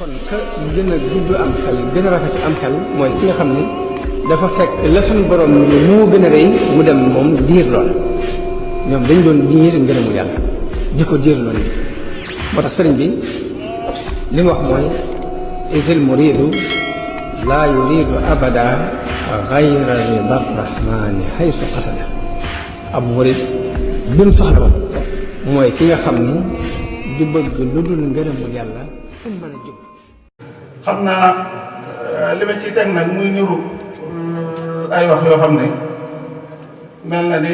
kon que gën a gudd am xel gën a rafet am xel mooy ki nga xam ni dafa fekk la suñu borom ni moo gën a rëy mu dem moom diir lool ñoom dañ doon diir ngërëmu yàlla di ko diir lool moo tax sëriñ bi li mu wax mooy isil muridu laa yuridu abada gayra rida rahmani haysu qasada ab murid bi mu soxla woon mooy ki nga xam ni du bëgg lu dul ngërëmu yàlla fu mu mën a jóg. xam naa li ma ciy teg nag muy niru ay wax yoo xam ne mel na ni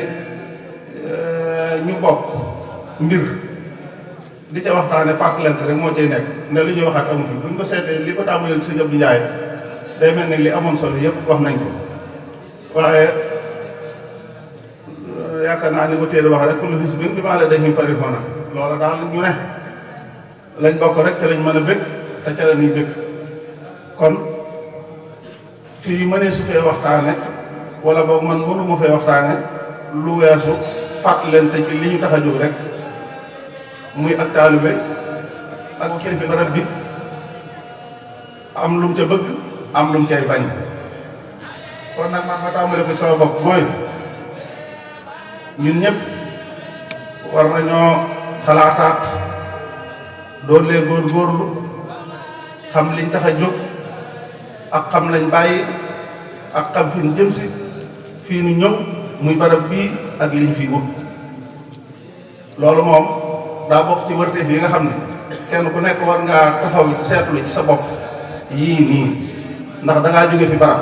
ñu bokk mbir di ca waxtaane fàttalante rek moo cay nekk ne lu ñuy waxaat amu fi buñ ko seetee li ko tàmbalee si Abdou Ndiaye day mel ni li amoon solo yëpp wax nañ ko waaye yaakaar naa ni ko téere wax rek kullu hizbin bimaa ladayhim farihuuna loola daal ñu ne lañ bokk rek ca lañ mën a bëgg te ca la ñuy bëgg kon fii mënee su fee waxtaane wala boog man mënuma fee waxtaane lu weesu fàttalante ci li ñu tax a jóg rek muy ak taalibe ak sëñ bi barab bi am lu mu ca bëgg am lu mu cay bañ kon nag man ma tàmbale ko sama bopp mooy ñun ñëpp war nañoo xalaataat doon lee góorgóorlu xam liñ tax a jóg ak xam lañ bàyyi ak xam fi ñu jëm si fii nu ñëw muy barab bii ak liñ fi wut loolu moom daa bokk ci wërteef yi nga xam ne kenn ku nekk war ngaa taxaw seetlu ci sa bopp yii nii ndax da ngaa jóge fi barab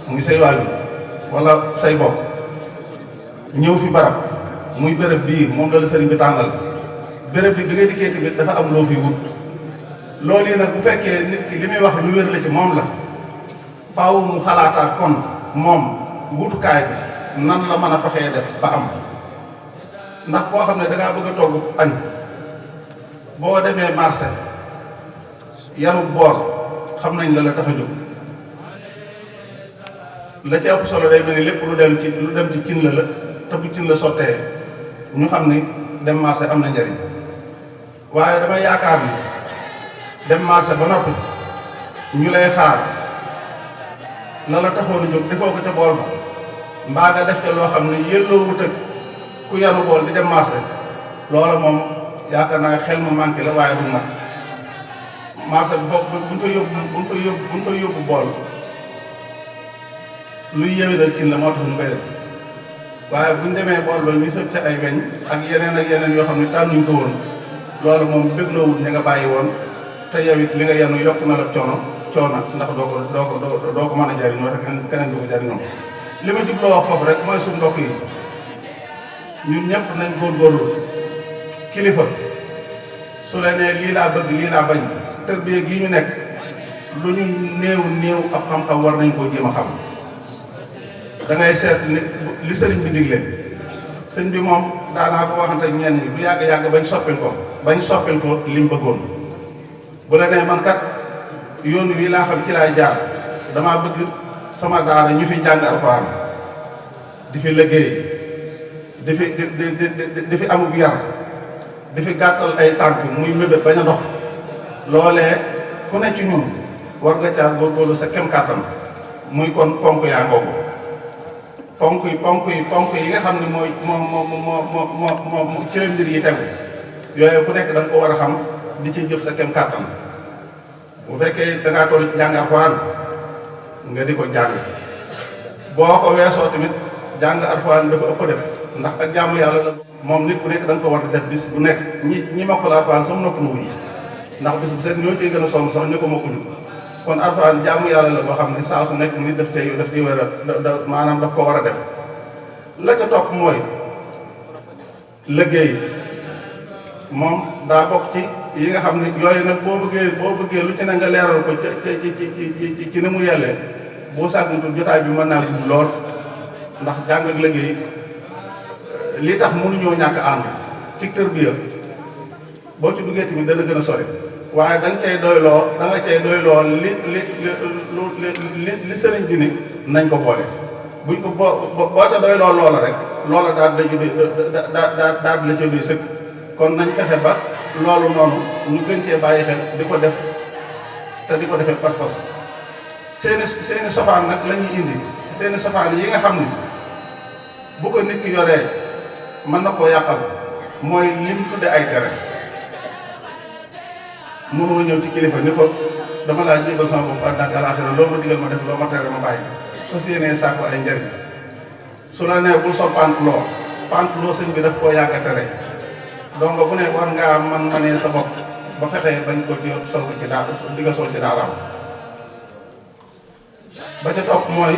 muy say waajur wala say bopp ñëw fi barab muy béréb bii moom la sëriñ bi tànnal béréb bi nga dikkee tamit dafa am loo fi wut loolu yi nag bu fekkee nit ki li muy wax lu wér la ci moom la faaw mu xalaataat kon moom wutukaay bi nan la mën a fexee def ba am ndax koo xam ne da ngaa bëgg a togg añ boo demee marché yanu bool xam nañ la la tax a jóg la ci ëpp solo day mel ni lépp lu dem ci cin la te bu cin la sottee ñu xam ni dem marché am na njariñ waaye damay yaakaar ni dem marché ba noppi ñu lay xaar la la taxoon a jóg defoo ko ca bool ba mbaa nga def ca loo xam ne yelloo wut ak ku yanu bool di dem marché loola moom yaakaar naa xel mu manqué la waaye du mat marché bu foofu buñ fa yóbbu bool luy yéwénal cin la moo tax ñu koy def waaye buñ demee bool ba ñu sëb ca ay weñ ak yeneen yoo xam ne tànnuñ ko woon loolu moom bégloowul ña nga bàyyi woon te yow it li nga yenu yokk na la coono ndax doo ko mën a jariñoo te keneen du ko jariñoo li ma jubloo wax foofu rek mooy suñu mbokk yi ñun ñëpp nañ góorgóorlu kilifa su la nee lii laa bëgg lii laa bañ tërbiya gii ñu nekk lu ñu néew ab xam-xam war nañ koo jéem a xam da ngay seet li sëriñ bi digle sëñ bi moom daanaa ko waxante ñenn ñi du yàgg bañ soppil ko lim bëggoon bu la nee man kat yoon wi laa xam ci laay jaar damaa bëgg sama daara ñu fi jàng alxuraan di fi liggéey di fi amub yar di fi gàttal ay tànk muy mébét bañ a dox loolee ku ne ci ñun war nga caa góorgóorlu sa kem kàttan muy kon ponk yaa ngoogu ponk yi nga xam ne moo ci la mbir yi tegu yooyu ku nekk da nga ko war a xam di ci jëf sa kem kàttan bu fekkee da ngaa toll jàng alxuraan nga di ko jàng boo ko weesoo tamit jàng alxuraan dafa ëpp def ndax ak jaamu yàlla la moom nit ku nekk da nga ko war a def bis bu nekk ñi mokkal alxuraan sama noppalu wuñu ndax bis bu set ñoo ciy gën a sonn sax ñu ko mokkuñu kon alxuraan jaamu yàlla la boo xam ne saa su nekk nit daf ciy war a maanaam daf ko war a def la ca topp mooy liggéey moom daa bokk ci yi nga xam ne yooyu nag boo bëggee lu ci ne nga leeral ko ci ni mu yellee boo sàggantul jotaay bi mën naa gudd lool ndax jàng ak liggéey li tax mënuñoo ñàkk ànd ci tërbiya boo ci duggee tamit dana gën a sori waaye da nga cay doyloo li sëriñ bi ni nañ ko boole buñ ko boo ca doyloo loola rek loola daal la ca doy sëkk kon nañ fexe ba loolu noonu ñu gën cee bàyyi xel di ko def te di ko defee pas-pas. seeni safaan nag la ñuy indi seeni safaan yi nga xam ni bu ko nit ki yoree mën na koo yàqal mooy lim tudde ay tere. mënoo ñëw ci kilifa ni ko dama laa jébal sama bopp àddina ak àllaaxira loo ma digal ma def loo ma tere ma bàyyi fas yéenee sàkku ay njariñ su la nee bul sol pantalon sëñ bi daf koo yàgg a tere donc bu ne war ngaa ma nee sa bopp ba fexee bañ ko sol ci daa di nga sol ci daaraam. ba ca topp mooy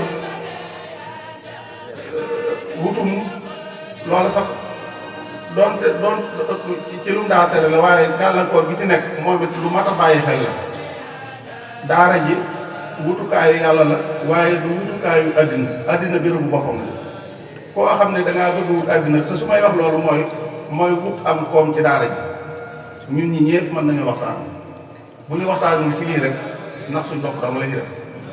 wutum loolu sax doon ci lu mu daa tere la waaye gàllankoor gi ci nekk moom it lu mat a bàyyi xel la. daara ji wutukaayu yàlla la waaye du wutukaayu àddina bérébu boppam la. koo xam ne dangaa bëgg wut àddina te su may wax loolu mooy wut am koom ci daara ji ñun ñi ñëpp mën nañu waxtaan bu ñu waxtaanul ci lii rek ndax suñ bopp dama la ñu def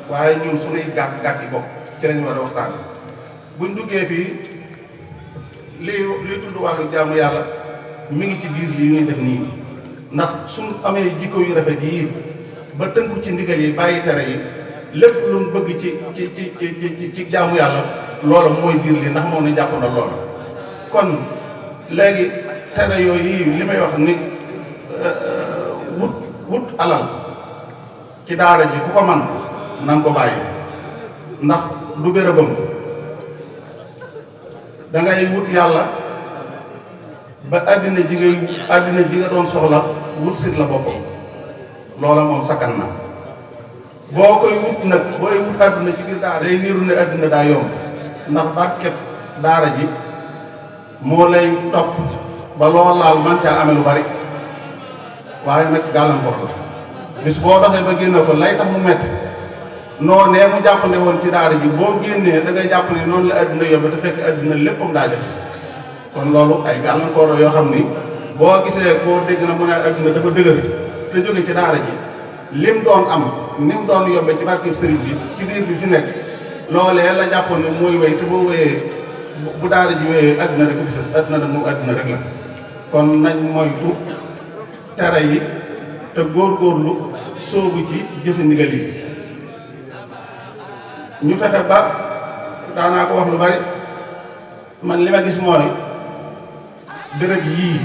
waaye ñun suñuy gàtt yi bopp ci lañu war a waxtaan. buñ duggee fii lii tudd wàllu jaamu yàlla mi ngi ci biir lii ñuy def nii ndax suñ amee jikko yu rafet yi ba tënku ci ndigal yi bàyyi tere yi lépp luñ bëgg ci jaamu yàlla loolu mooy biir li ndax moom ni jàpp na loolu. kon léegi tere yooyu li may wax ni wut alal ci daara ji ku ko man na nga ko bàyyi ndax du bérébam. da ngay wut yàlla ba àddina ji nga doon soxla wut sit la boppam loola moom sakkan na. boo koy wut nag booy wut àddina ci biir daara day niiru ne àddina daa yomb ndax barkeb daara ji moo lay topp ba loo laal man caa amee lu bari waaye nag gàllankoor la bis boo doxee ba génne ko lay tax mu metti noo nee mu jàppande woon ci daara ji boo génnee da ngay jàpp ne noonu la àddina yomb te fekk àddina léppam daa def kon loolu ay gàllankoor yoo xam ni boo gisee koo dégg na mu ne àddina dafa dëgër te jóge ci daara ji lim doon am ni mu doon yombe ci barkeb sëriñ bi ci diir bi fi nekk loolee la jàppoon ne mooy wéy te boo wéyee bu daara ji wéyee àddina rek bises àddina nag moom àddina rek la. kon nañ moytu tere yi te góorgóorlu sóobu ci jëfe ndigal yi. ñu fexe ba daanaa ko wax lu bari man li ma gis mooy béréb yii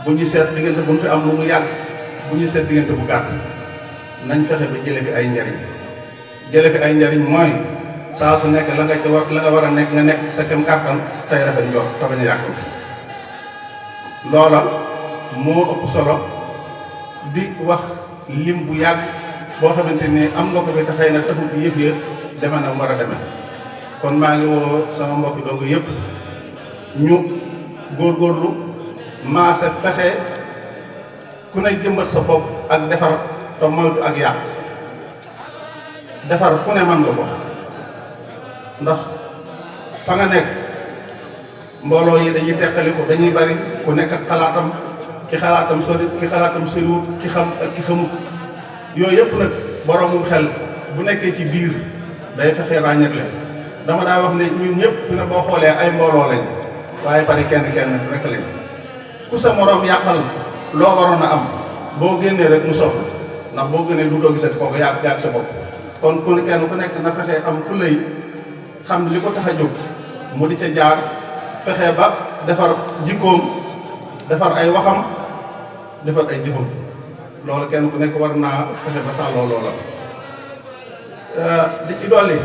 bu ñu seet diggante bu ñu fi am lu mu yàgg bu ñu seet diggante bu gàtt nañ fexe ba jële fi ay njariñ jële fi ay njariñ mooy saa su nekk la nga war a nekk nga nekk sa kem kàttan tey rafet njort te bañ a yàq loola moo ëpp solo di wax lim bu yàgg boo xamante ni am nga ko fi te xëy na taxul yëf ya deme na war a deme. kon maa ngi woo sama mbokki dong yëpp ñu góorgóorlu maase fexe ku ne jëmbat sa bopp ak defar te moytu ak yàq. defar ku ne mën nga ko ndax fa nga nekk mbooloo yi dañuy teqali ko dañuy bari ku nekk ak xalaatam ki xalaatam sori ki xalaatam soriwut ki xam ak ki xamut. yooyu yëpp nag boromum xel bu nekkee ci biir day fexe ràññeek leen dama daa wax ne ñun ñëpp fi ne boo xoolee ay mbooloo lañ waaye pare kenn rek lañ ku sa moroom yàqal loo waroon a am boo génnee rek mu sof ndax boo génnee du doo gisati kooku yàgg sa bopp. kon ku kenn ku nekk na fexe am fu lay xam li ko tax a jóg mu di ca jaar fexe ba defar jikkoom defar ay waxam defar ay jëfam. loolu kenn ku nekk war naa fexe ba sàlloo loola di ci dolli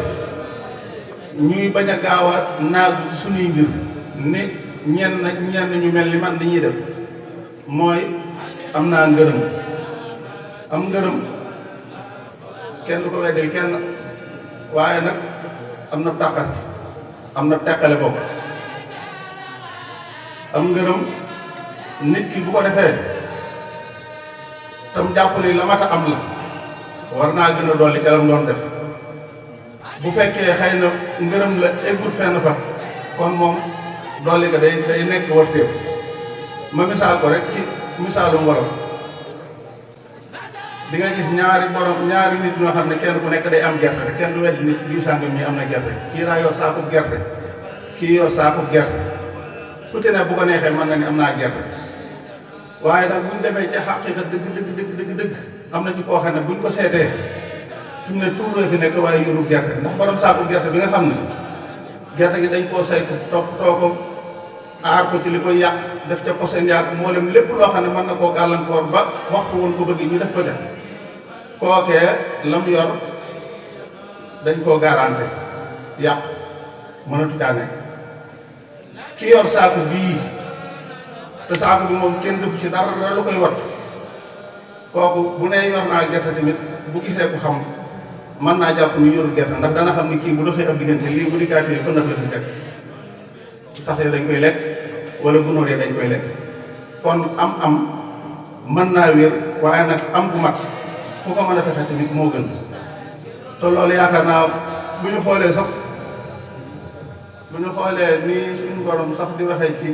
ñuy bañ a gaaw a naagu ci suñuy mbir ni ñenn ñu mel ni man li ñuy def mooy am naa ngërëm am ngërëm kenn du ko weddil kenn waaye nag am na tàqat am na teqale bopp am ngërëm nit ki bu ko defee tam jàpp ni la mat a am la war naa gën a dolli ca lam doon def bu fekkee xëy na ngërëm la eggut fenn fa kon moom dolli ko day nekk warteew ma misaal ko rek ci misaalum wolof di nga gis ñaari nit ñoo xam ne kenn ku nekk day am gerte rek kenn du wedd nit diw sàngam ñi am na gerte kii daa yor saakub gerte kii yor saakub gerte ku ci ne bu ko neexee mën na ni am naa gerte waaye nag bu ñu demee ci xaqiiqa dëgg am na ci koo xam ne buñ ko seetee fi mu ne tuuroo fi nekk waaye yoru gerte ndax borom saako gerte bi nga xam ne gerte gi dañ koo saytu toppatoo ko aar ko ci li koy yàq def ca posé njaag mboolem lépp loo xam ne mën na koo gàllankoor ba waxtu woon ko bëgg ñu def ko def kookee lam yor dañ koo garanté yàqu mënatu caa nekk ki yor saako bii te saako bi moom kenn defu ci dara lu koy wat kooku bu nee yor naa gerte tamit bu gisee ko xam mën naa jàpp ni yorul gerte ndax dana xam ni kii bu doxee ab diggante lii bu dikkaatee ko ndax la fi teg sax yi dañ koy lekk wala gunóor yi dañ koy lekk kon am mën naa wér waaye nag am bu mat ku ko mën a fexe tamit moo gën te loolu yaakaar naa bu ñu xoolee nii suñu borom sax di waxee ci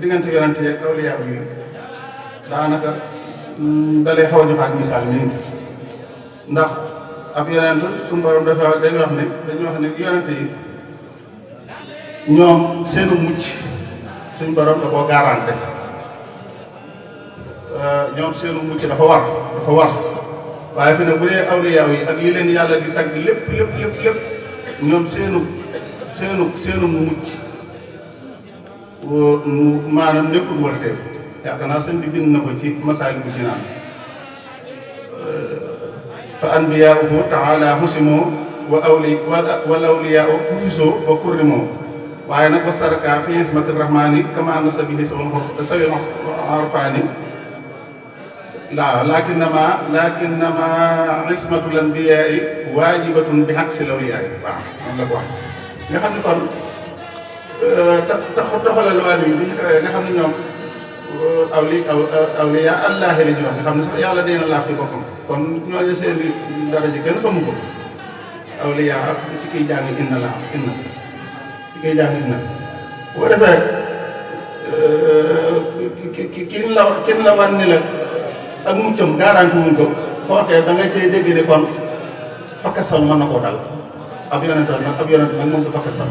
diggante yonante yeeg awliyaa yi daanaka dalay xaw a joxaat misaal nii ndax ab yonent suñu borom dañuy wax ne yonante yi ñoom seenu mucc suñu borom da koo garanté ñoom seenu mucc dafa war waaye fi ne bu dee awliyaa yi ak li leen yàlla di tagg lépp ñoom seenu mucc maanaam nekkul wërteef yaakaar naa sëñ bi bind na ko ci Masaalikul Jinaan fa anbiyaa'uhu ta'ala husimoo wal awliyaa'u hufisoo wa kurrimoo waaye nag wastaraka fi ismati rahmaani kama anna sabihi sawil arfaani lakinnama ismatul anbiyaa'i waajibatun bi haksil awliyaa'i waaw moom la ko wax nga xam ne kon taxalal wàll yi duñu koy nga xam ne ñoom awliya allaahi la ñuy wax nga xam ne sax yàlla dina laaf ci boppam kon ñooñu seen i dara ji kenn xamu ko awliya ak ci kiy jàng inna la inna ci kiy jàng inna boo defee kin la wan ni la ak muccam garanti wuñ ko kookee da nga cee dégg ne kon fakkasal mën na koo dal ab yonent nag moom du fakkasal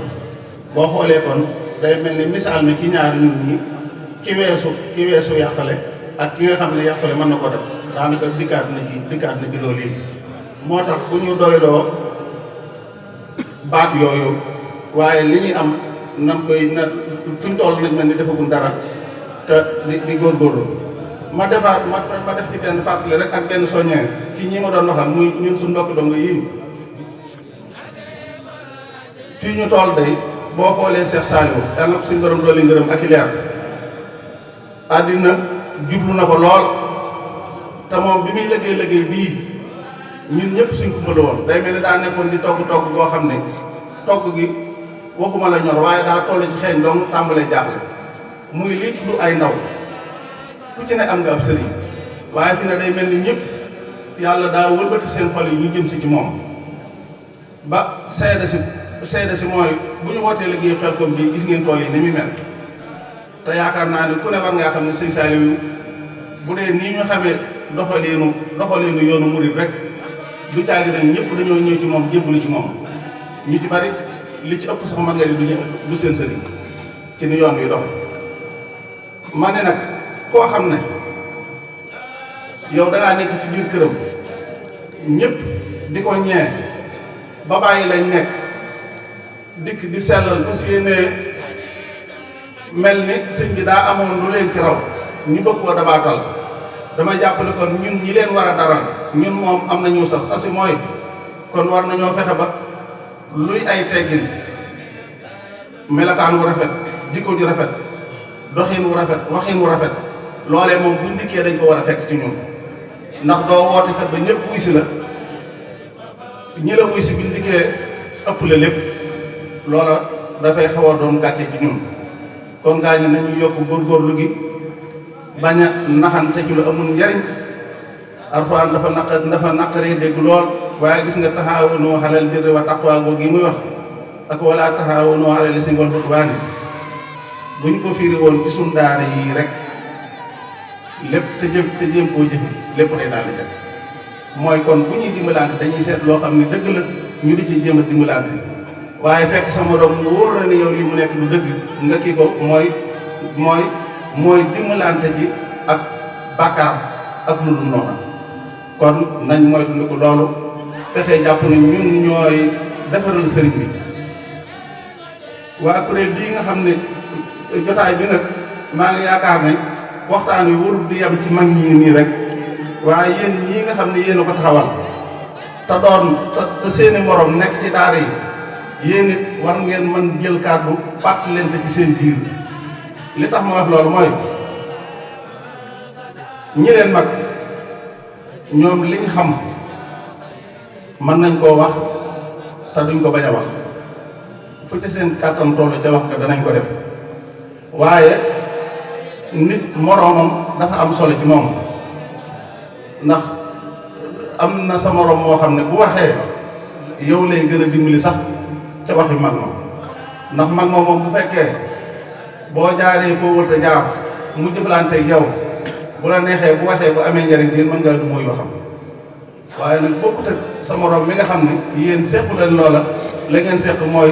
boo xoolee kon day mel ni misaal mi ki ñaari ñun ñii ki weesu yàqale ak ki nga xam ne yàqale mën na ko def daanaka dikkaat na ci loolu yi moo tax bu ñu doyloo baat yooyu waaye li ñuy am nan koy na fuñ toll nañ mel ni defaguñ dara te di góorgóorlu ma def ci benn fàttali rek ak benn soññee ci ñi ma doon waxal muy ñun suñ mbokk dong yii fii ñu toll day boo xoolee Cheikh Saliou yàlla na ko suñu borom doole ngërëm ak i leer àddina jublu na ko lool te moom bi muy liggéey bii ñun ñëpp suñ ko mëla woon day mel ni daa nekkoon di togg boo xam ne togg gi waxuma la ñor waaye daa toll ci xeeñ dong tàmbalee jaaxle muy lii tudd ay ndaw ku ci ne am nga ab sëriñ waaye fi ne day mel ni ñëpp yàlla daa wëlbati seen xol yi ñu jëm si ci moom ba seede si mooy bu ñu wootee liggéey Xelcom bi gis ngeen tool yi ni muy mel te yaakaar naa ne ku ne war ngaa xam ne sëñ Saliou bu dee nii ñu xamee doxaleenu yoonu murid rek du caagi nag ñëpp dañoo ñëw ci moom jébbalu ci moom ñu ci bari li ci ëpp sax man nga di du seen sëriñ ci ni yoon wi dox ma ne nag koo xam ne yow dangaa nekk ci biir këram ñëpp di ko ñee ba bàyyi lañ nekk dikk di sellal fas yéenee mel ni sëñ bi daa amoon lu leen ci raw ñu bëgg koo dabaatal dama jàpp ne kon ñun ñi leen war a daral ñun moom am nañu sax sasi mooy kon war nañoo fexe ba luy ay teggin melakaan wu rafet jikko ju rafet doxin wu rafet waxin wu rafet loolee moom buñ dikkee dañ ko war a fekk ci ñun ndax doo woote kat ba ñëpp wuy si la ñi la wuy si buñ dikkee ëpp la lépp loola dafay xaw a doon gàcce ci ñun kon gaa ñi nañu yokk góorgóorlu gi bañ a naxante ci lu amul njariñ Alxuraan dafa naqaree dégg lool waaye gis nga taxaawunu alal birri wa taqwa googu yi muy wax ak wala taxaawunu alal ismi wal udwaan buñ ko firi woon ci suñ daara yii rek lépp te jéem koo jëfe lépp day daal di jëf mooy kon bu ñuy dimbalante dañuy seet loo xam ne dëgg la ñu di ci jéem a dimbalante waaye fekk sa morom mu wóor na ni yow li mu nekk lu dëgg nga kii ko mooy dimbalante ci ak bàkkaar ak lu dul noonu kon nañ moytandiku loolu fexe jàpp ne ñun ñooy defaral sëriñ bi. waa kuréel bii nga xam ne jotaay bi nag maa ngi yaakaar ne waxtaan wi warul di yem ci mag ñi nii rek waaye yéen ñii nga xam ne yéen a ko taxawal te seeni morom nekk ci daara yi yéen it war ngeen mën jël kàddu fàttalante ci seen biir. li tax ma wax loolu mooy ñi leen mag ñoom liñ xam mën nañ koo wax te duñ ko bañ a wax fu ci seen kàttan toll ca wax ka danañ ko def waaye nit moroomam dafa am solo ci moom ndax am na sa moroom moo xam ne bu waxee yow lay gën a dimbali sax ca waxi mag ma ndax mag ma moom bu fekkee boo jaaree foo wër te jaar mu jëflanteeg yow bu la neexee bu waxee bu amee njariñ yéen mën ngaa du muy waxam waaye nag bokkut ak sa moroom mi nga xam ne yéen sequ leen loola la ngeen seq mooy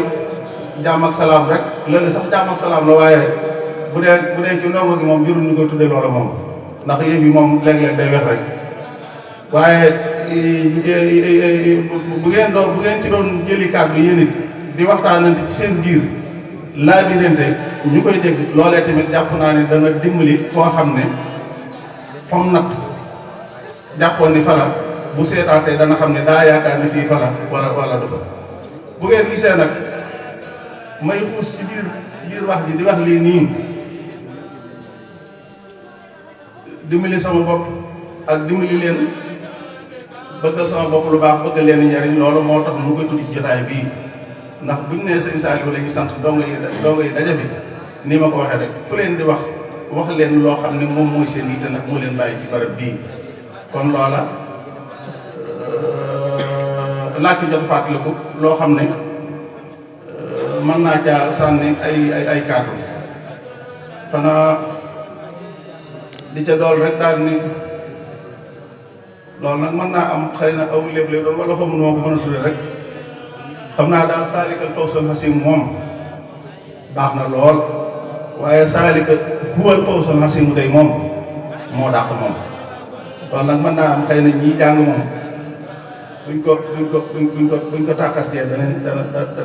jàmm ak salaam rek loolu sax jàmm ak salaam la waaye bu dee ci ndongo gi moom jurul ñu koy tuddee loola moom ndax yëf yi moom léeg-léeg day wex rek waaye bu ngeen ci doon jëli kàddu yéen it di waxtaanante ci seen biir laa bi dente ñu koy dégg loolee tamit jàpp naa ne dana dimbali koo xam ne fam natt jàppoon ni fala bu seetaatee dana xam ne daa yaakaar ni fii fala wala du fa bu ngeen gisee nag may xuus ci biir wax ji di wax lii nii dimbali sama bopp ak dimbali leen bëggal sama bopp lu baax bëggal leen njariñ loolu moo tax mu koy tudd ci jotaay bii ndax buñ nee sëñ Saliou la ñu sant dongo yi daje bi ni ma ko waxee rek ku leen di wax leen loo xam ne moom mooy seen yitte nag moo leen bàyyi ci barab bii kon loola laa ci jot fàttaliku loo xam ne mën naa caa sànni ay kàddu xanaa di ca dool rek daal ni loolu nag mën naa am xëy na aw léeg-léeg doon wala xamu noo ko mën a tudde rek xam naa daal saalikal fawsal hasim moom baax na lool waaye saalika huwal fawsal hasim day moom moo dàq moom loolu nag mën naa am xëy na ñii jàng moom buñ ko tàkkartee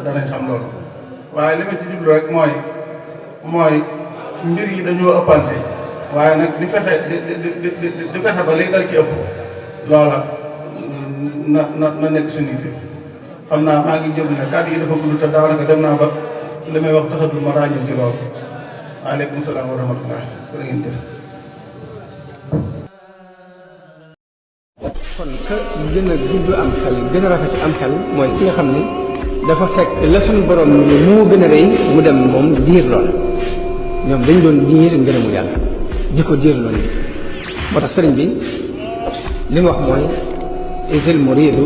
danañ xam loolu waaye li ma ci jublu rek mooy mbir yi dañoo ëppante waaye nag di fexe ba léegi dal ci ëpp loola na nekk suñu yitte xam naa maa ngi jëm ne kàddu yi dafa gudd te daanaka dem naa ba li may wax taxatul ma ràññee ci loolu waaleykum salaam wa rahmatullah jërë ngeen jëf. kon que gën a gudd am xel gën a rafet am xel mooy ki nga xam ni dafa fekk la suñu borom ni moo gën a rëy mu dem moom diir lool ñoom dañ doon diir ngërëmu yàlla di ko diir lool moo tax sëriñ bi li mu wax mooy isil muridu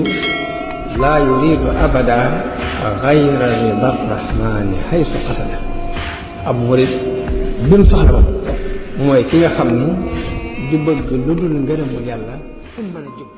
laa yuridu abada gayra rida rahmani haysu qasada ab murid bi mu soxla mooy ki nga xam ni du bëgg lu dul ngërëmu yàlla fu mu mën a jóg